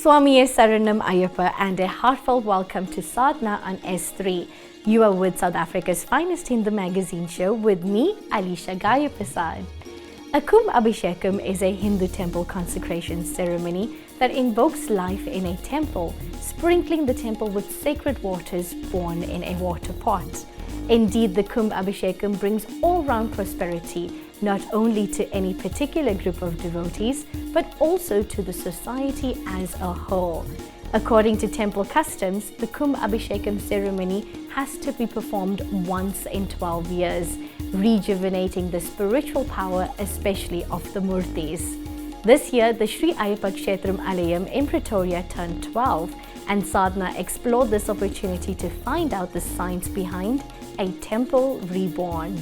Swamiye Saranam Ayyappa and a heartfelt welcome to Sadhana on S3. You are with South Africa's finest Hindu magazine show with me, Alisha Gayaprasad. A Kumbhabhishekam is a Hindu temple consecration ceremony that invokes life in a temple, sprinkling the temple with sacred waters born in a water pot. Indeed, the Kumbhabhishekam brings all-round prosperity, not only to any particular group of devotees, but also to the society as a whole. According to temple customs, the Kumbhabhishekam ceremony has to be performed once in 12 years, rejuvenating the spiritual power, especially of the murtis. This year, the Shree Ayyappaa Kshetram Alayam in Pretoria turned 12, and Sadhana explored this opportunity to find out the science behind a Temple Reborn.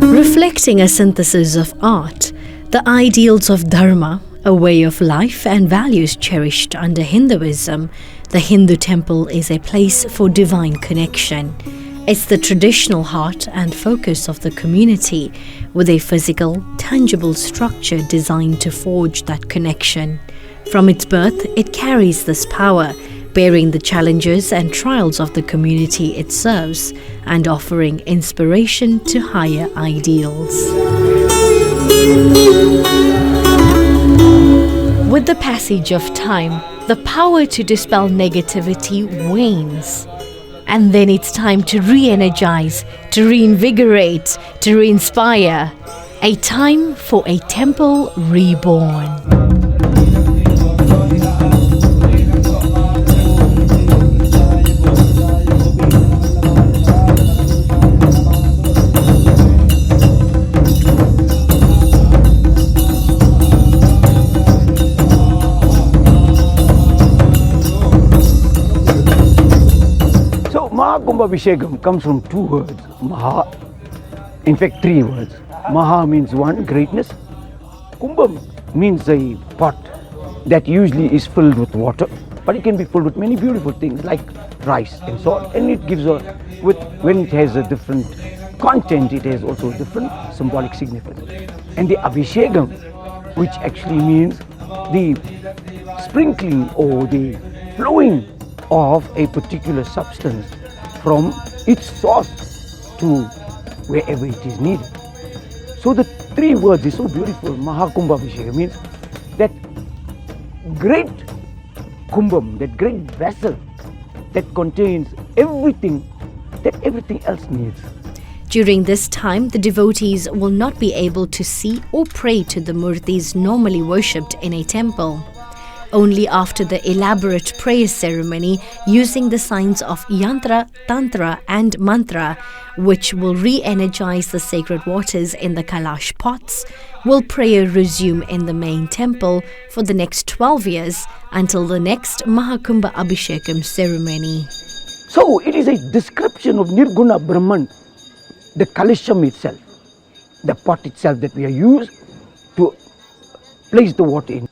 Reflecting a synthesis of art, the ideals of dharma, a way of life and values cherished under Hinduism, the Hindu temple is a place for divine connection. It's the traditional heart and focus of the community, with a physical, tangible structure designed to forge that connection. From its birth, it carries this power, bearing the challenges and trials of the community it serves and offering inspiration to higher ideals. With the passage of time, the power to dispel negativity wanes. And then it's time to re-energize, to reinvigorate, to re-inspire. A time for a Temple Reborn. Kumbhabhishekam comes from two words, Maha, in fact 3 words. Maha means one, greatness. Kumbham means a pot that usually is filled with water, but it can be filled with many beautiful things like rice and salt, and it gives when it has a different content, it has also a different symbolic significance. And the Abhishekam, which actually means the sprinkling or the flowing of a particular substance from its source to wherever it is needed. So the 3 words is so beautiful. Maha Kumbhabhishekam means that great kumbham, that great vessel that contains everything that everything else needs. During this time, the devotees will not be able to see or pray to the murtis normally worshipped in a temple. Only after the elaborate prayer ceremony using the signs of yantra, tantra and mantra, which will re-energize the sacred waters in the Kalash pots, will prayer resume in the main temple for the next 12 years until the next Kumbhabhishekam ceremony. So it is a description of Nirguna Brahman, the Kalisham itself, the pot itself that we are used to place the water in.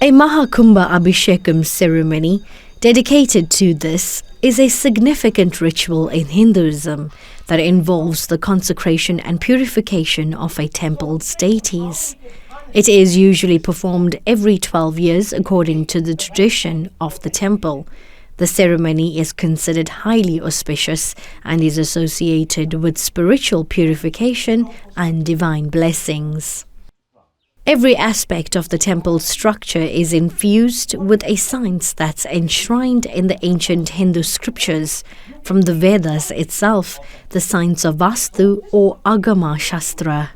A Kumbhabhishekam ceremony dedicated to this is a significant ritual in Hinduism that involves the consecration and purification of a temple's deities. It is usually performed every 12 years according to the tradition of the temple. The ceremony is considered highly auspicious and is associated with spiritual purification and divine blessings. Every aspect of the temple's structure is infused with a science that's enshrined in the ancient Hindu scriptures, from the Vedas itself, the science of Vastu or Agama Shastra.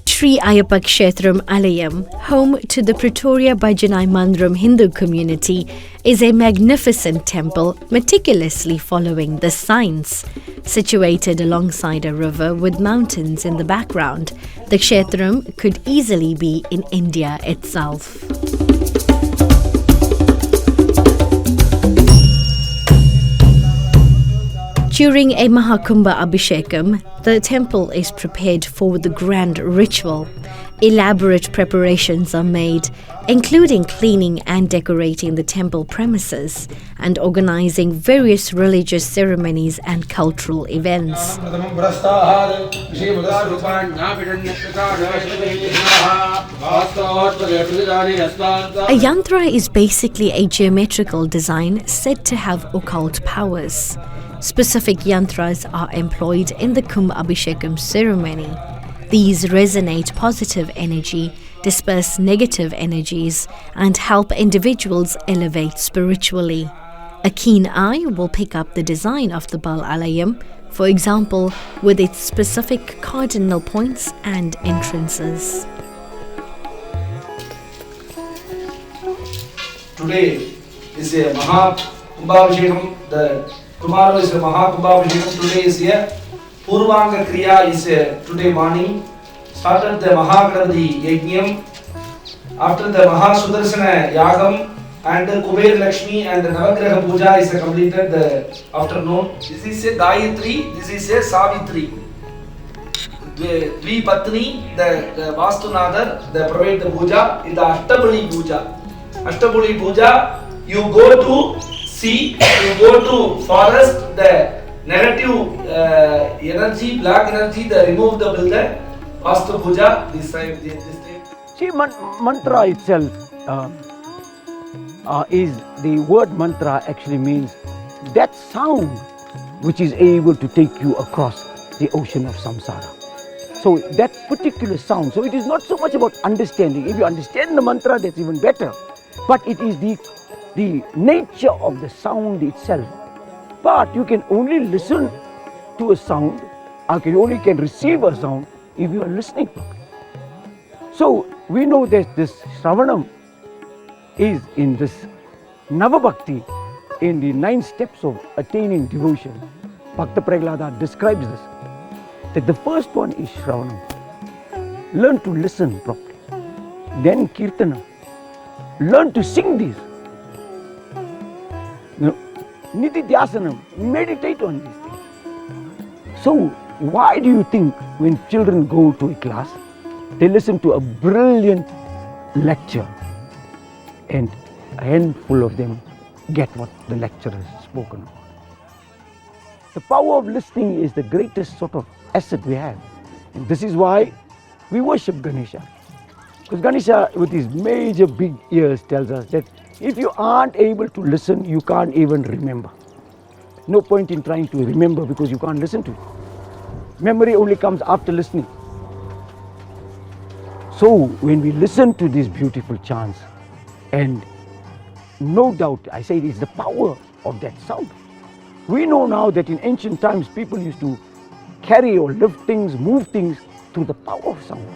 Shree Ayyappaa Kshetram Alayam, home to the Pretoria Bhajanai Mandram Hindu community, is a magnificent temple meticulously following the science. Situated alongside a river with mountains in the background, the Kshetram could easily be in India itself. During a Kumbhabhishekam, the temple is prepared for the grand ritual. Elaborate preparations are made, including cleaning and decorating the temple premises and organizing various religious ceremonies and cultural events. A yantra is basically a geometrical design said to have occult powers. Specific yantras are employed in the Kumbhabhishekam ceremony. These resonate positive energy, disperse negative energies, and help individuals elevate spiritually. A keen eye will pick up the design of the Bal Alayam, for example, with its specific cardinal points and entrances. Today is a Kumbhabhishekam. Tomorrow is a Kumbhabhishekam. Today is a Purvanga Kriya is today morning. Started the Mahagrandhi Yajnam. After the Mahasudarsana Yagam and the Kuber Lakshmi and the Navagraha Puja is completed the afternoon. This is a Gayatri, this is a Savitri. The Dvipatni, the Vastunadar, the provide the puja is the Ashtabuli Puja. Ashtabuli Puja, you go to sea, you go to forest, the negative energy, black energy, they remove the builder. Vastu Puja, this time. See, mantra itself is the word mantra actually means that sound which is able to take you across the ocean of samsara. So that particular sound, so it is not so much about understanding. If you understand the mantra, that's even better. But it is the nature of the sound itself. But you can only listen to a sound, or you only can receive a sound if you are listening properly. So we know that this Shravanam is in this Navabhakti, in the 9 steps of attaining devotion. Bhakta Prahlada describes this, that the first one is Shravanam. Learn to listen properly. Then Kirtana. Learn to sing these. Nididhyasanam, meditate on these things. So, why do you think when children go to a class, they listen to a brilliant lecture and a handful of them get what the lecturer has spoken about? The power of listening is the greatest sort of asset we have. And this is why we worship Ganesha. Because Ganesha, with his major big ears, tells us that if you aren't able to listen, you can't even remember. No point in trying to remember because you can't listen to it. Memory only comes after listening. So when we listen to these beautiful chants, and no doubt, I say it is the power of that sound. We know now that in ancient times, people used to carry or lift things, move things through the power of sound.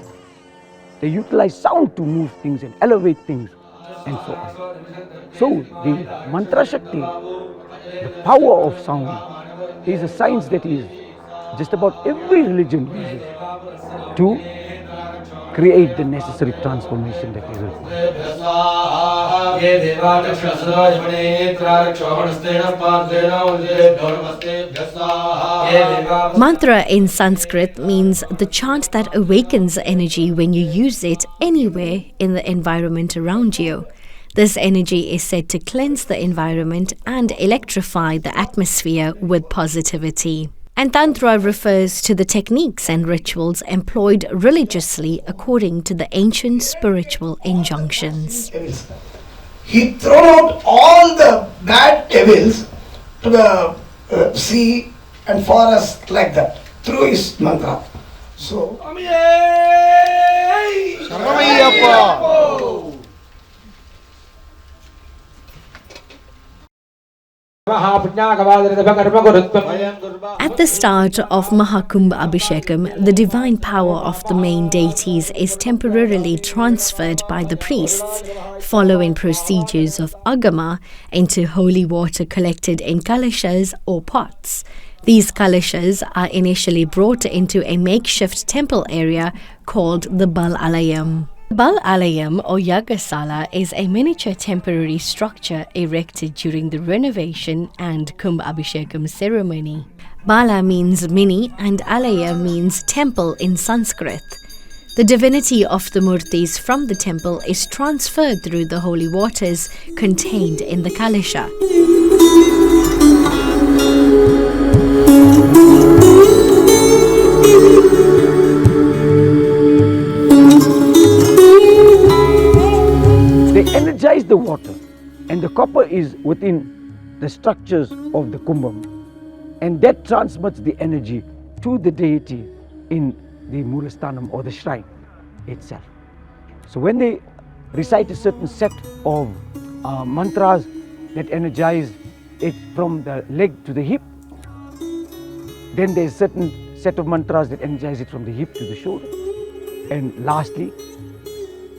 They utilize sound to move things and elevate things and so on. So the mantra shakti, the power of sound, is a science that is just about every religion uses to create the necessary transformation that is required. Mantra in Sanskrit means the chant that awakens energy when you use it anywhere in the environment around you. This energy is said to cleanse the environment and electrify the atmosphere with positivity. And Tantra refers to the techniques and rituals employed religiously according to the ancient spiritual injunctions. He thrown out all the bad devils to the sea and forest like that through his mantra. So, Shree Ayyappaa. At the start of Kumbhabhishekam, the divine power of the main deities is temporarily transferred by the priests, following procedures of agama, into holy water collected in kalashas or pots. These kalashas are initially brought into a makeshift temple area called the Bal Alayam. Bal Alayam or Yagasala is a miniature temporary structure erected during the renovation and Kumbhabhishekam ceremony. Bala means mini and Alaya means temple in Sanskrit. The divinity of the murtis from the temple is transferred through the holy waters contained in the Kalisha. They energize the water, and the copper is within the structures of the kumbham, and that transmits the energy to the deity in the Mulastanam or the shrine itself. So when they recite a certain set of mantras that energize it from the leg to the hip, then there's a certain set of mantras that energize it from the hip to the shoulder, and lastly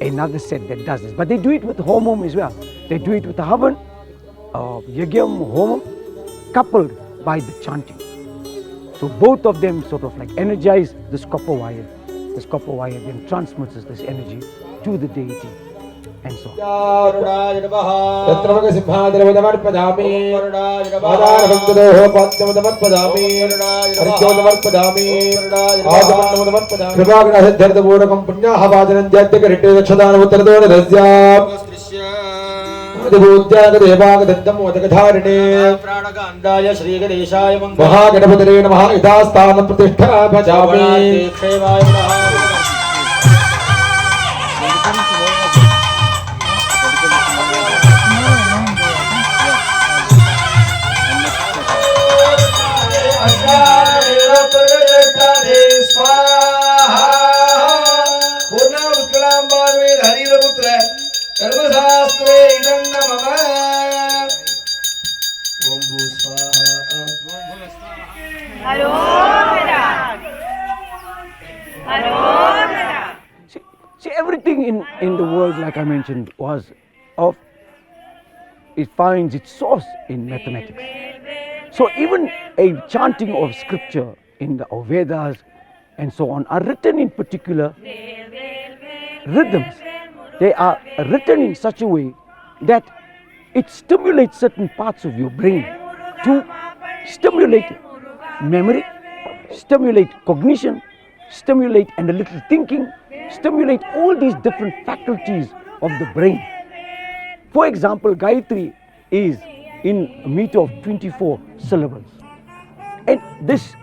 another set that does this. But they do it with homam as well. They do it with the havan, yagyam, homam, coupled by the chanting. So both of them sort of like energize this copper wire. This copper wire then transmits this energy to the deity and so on. महागणपतये नमः यथास्थान प्रतिष्ठापयामि See, everything in the world, like I mentioned, it finds its source in mathematics. So even a chanting of scripture in the Vedas and so on are written in particular rhythms. They are written in such a way that it stimulates certain parts of your brain to stimulate memory, stimulate cognition, stimulate analytical thinking, stimulate all these different faculties of the brain. For example, Gayatri is in a meter of 24 syllables. And this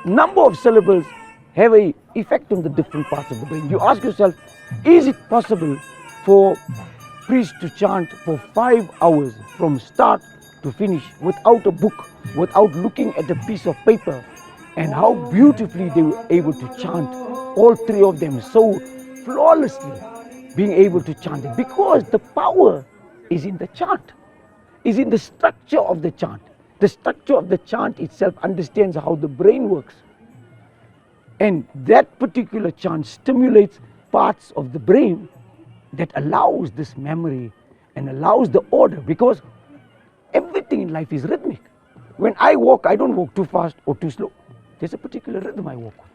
number of syllables have an effect on the different parts of the brain. You ask yourself, is it possible for priests to chant for 5 hours from start to finish without a book, without looking at a piece of paper? And how beautifully they were able to chant, all three of them so flawlessly being able to chant it, because the power is in the chant, is in the structure of the chant. The structure of the chant itself understands how the brain works, and that particular chant stimulates parts of the brain that allows this memory and allows the order, because everything in life is rhythmic. When I walk, I don't walk too fast or too slow. There's a particular rhythm I walk with.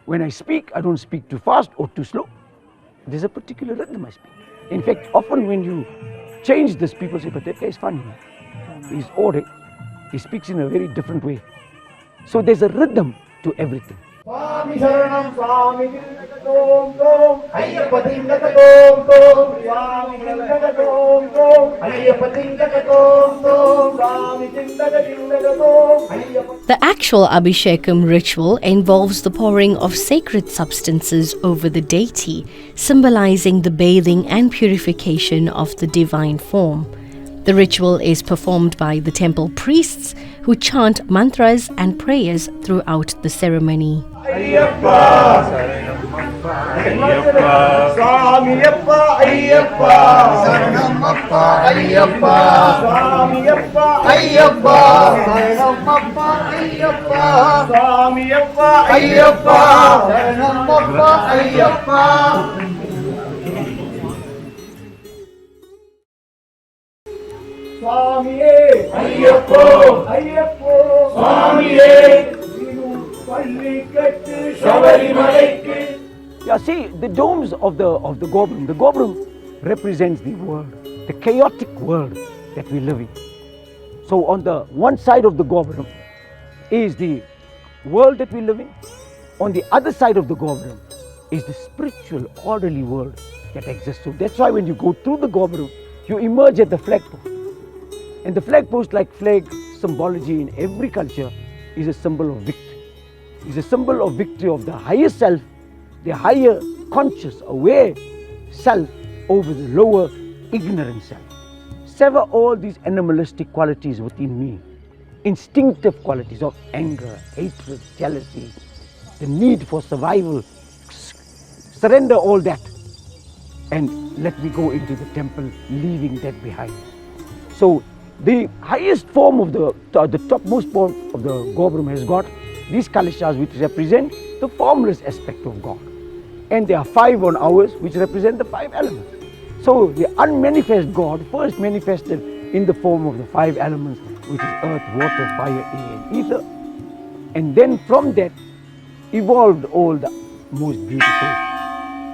When I speak, I don't speak too fast or too slow. There's a particular rhythm I speak. In fact, often when you change this, people say, but that guy is funny. He's odd. He speaks in a very different way. So there's a rhythm to everything. Swami Sharanam Swami Tom Tom Ayyappaa Tom Tom Swami Tom Tom Ayyappaa Tom Tom Swami Tom. The actual Abhishekam ritual involves the pouring of sacred substances over the deity, symbolizing the bathing and purification of the divine form. The ritual is performed by the temple priests who chant mantras and prayers throughout the ceremony. Ayyappaa Ayyappaa Swami Ayyappaa Saranamappa Ayyappaa Swami Ayyappaa Saranamappa Ayyappaa Swami Ayyappaa Saranamappa Ayyappaa. Swami Ayyappaa Ayyappaa Swami Pallikattu Shabarimalaiku Yeah, see, the domes of the Gopuram represents the world, the chaotic world that we live in. So on the one side of the Gopuram is the world that we live in. On the other side of the Gopuram is the spiritual, orderly world that exists. So that's why when you go through the Gopuram, you emerge at the flagpost. And the flagpost, like flag symbology in every culture, is a symbol of victory. It's a symbol of victory of the higher self, the higher conscious, aware self over the lower ignorant self. Sever all these animalistic qualities within me, instinctive qualities of anger, hatred, jealousy, the need for survival. Surrender all that and let me go into the temple, leaving that behind. So the highest form of the topmost form of the Gopuram has got these kalashas which represent the formless aspect of God. And there are 5 on ours which represent the 5 elements. So the unmanifest God first manifested in the form of the 5 elements, which is earth, water, fire, air and ether. And then from that evolved all the most beautiful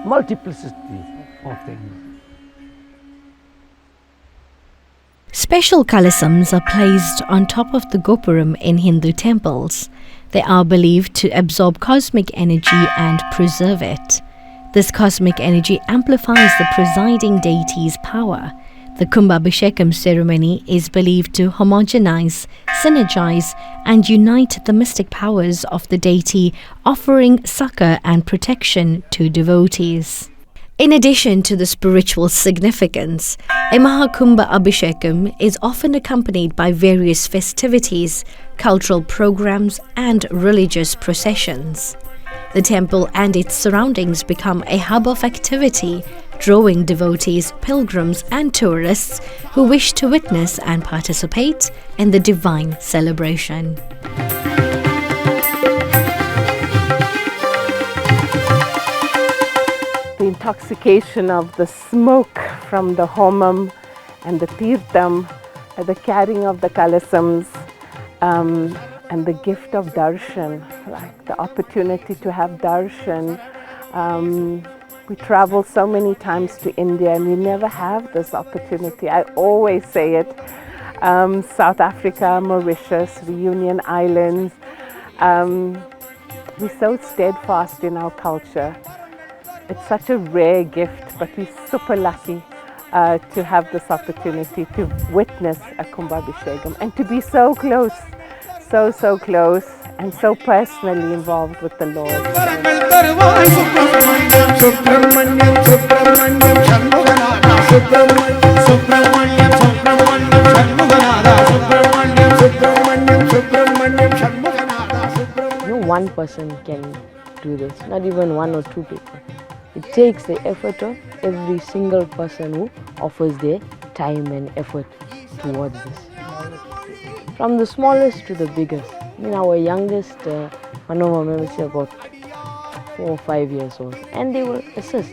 multiplicity of things. Special kalasams are placed on top of the Gopuram in Hindu temples. They are believed to absorb cosmic energy and preserve it. This cosmic energy amplifies the presiding deity's power. The Kumbhabhishekam ceremony is believed to homogenize, synergize, and unite the mystic powers of the deity, offering succor and protection to devotees. In addition to the spiritual significance, a Kumbhabhishekam is often accompanied by various festivities, cultural programs, and religious processions. The temple and its surroundings become a hub of activity, drawing devotees, pilgrims, and tourists who wish to witness and participate in the divine celebration. The intoxication of the smoke from the homam and the tirtham, the carrying of the kalasams, and the gift of darshan, like the opportunity to have darshan. We travel so many times to India and we never have this opportunity. I always say it. South Africa, Mauritius, Reunion Islands. We're so steadfast in our culture. It's such a rare gift, but we're super lucky to have this opportunity to witness a Kumbhabhishekam and to be so close, so close and so personally involved with the Lord. No one person can do this, not even 1 or 2 people. It takes the effort of every single person who offers their time and effort towards this. From the smallest to the biggest. Our youngest, one of our members is about 4 or 5 years old, and they will assist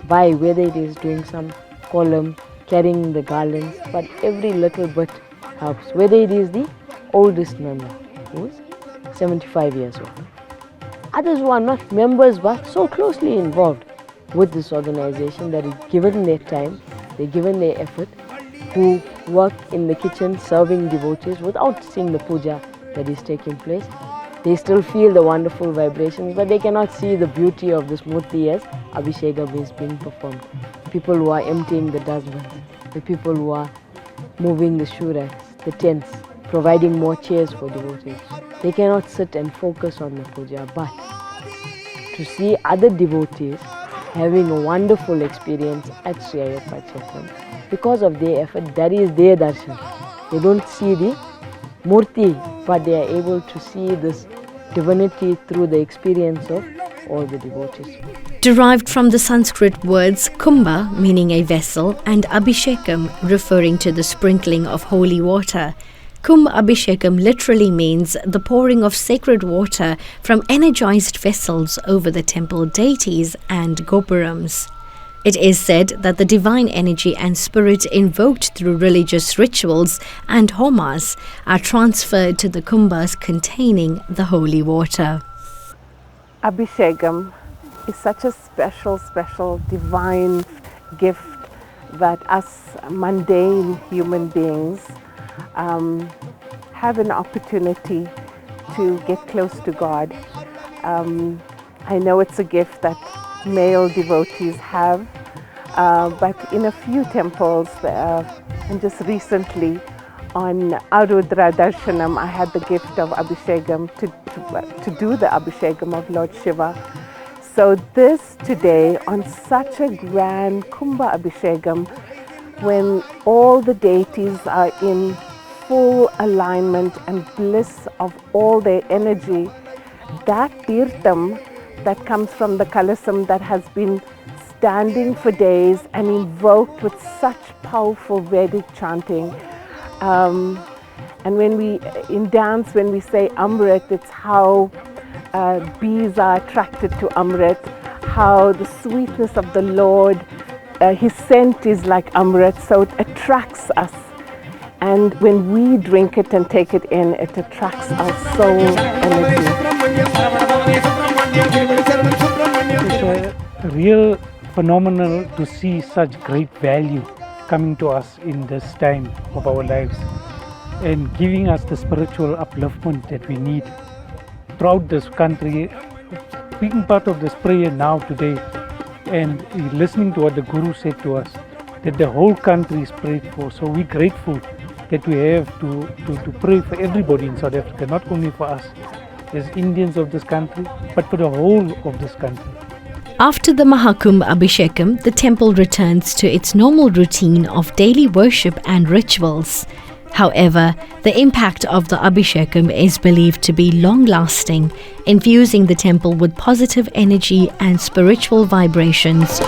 by whether it is doing some column, carrying the garlands, but every little bit helps. Whether it is the oldest member, who is 75 years old. Others who are not members but so closely involved with this organization that have given their time, they've given their effort, who work in the kitchen serving devotees without seeing the puja that is taking place. They still feel the wonderful vibrations, but they cannot see the beauty of this murti as Abhishekam is being performed. People who are emptying the dustbins, the people who are moving the shoe racks, the tents, providing more chairs for devotees. They cannot sit and focus on the puja, but to see other devotees having a wonderful experience at Shree Ayyappaa Kshetram, because of their effort, that is their darshan. They don't see the murti, but they are able to see this divinity through the experience of all the devotees. Derived from the Sanskrit words kumbha, meaning a vessel, and abhishekam, referring to the sprinkling of holy water, Kumbhabhishekam literally means the pouring of sacred water from energized vessels over the temple deities and gopurams. It is said that the divine energy and spirit invoked through religious rituals and homas are transferred to the kumbhas containing the holy water. Abhishekam is such a special, divine gift that us mundane human beings have an opportunity to get close to God. I know it's a gift that male devotees have, but in a few temples, and just recently on Arudra Darshanam, I had the gift of Abhishekam to do the Abhishekam of Lord Shiva. So this today, on such a grand Kumbhabhishekam, when all the deities are in full alignment and bliss of all their energy, that tirtham that comes from the kalasam that has been standing for days and invoked with such powerful Vedic chanting. And when in dance, when we say Amrit, it's how bees are attracted to Amrit, how the sweetness of the Lord, His scent is like Amrit, so it attracts us. And when we drink it and take it in, it attracts our soul energy. It's a real phenomenal to see such great value coming to us in this time of our lives and giving us the spiritual upliftment that we need throughout this country. Being part of this prayer now today and listening to what the Guru said to us, that the whole country is prayed for. So we're grateful that we have to pray for everybody in South Africa, not only for us as Indians of this country, but for the whole of this country. After the Kumbhabhishekam, the temple returns to its normal routine of daily worship and rituals. However, the impact of the Abhishekam is believed to be long-lasting, infusing the temple with positive energy and spiritual vibrations.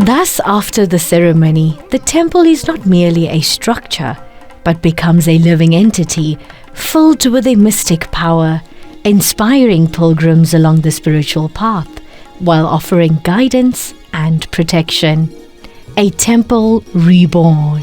Thus, after the ceremony, the temple is not merely a structure, but becomes a living entity filled with a mystic power, inspiring pilgrims along the spiritual path while offering guidance and protection. A temple reborn.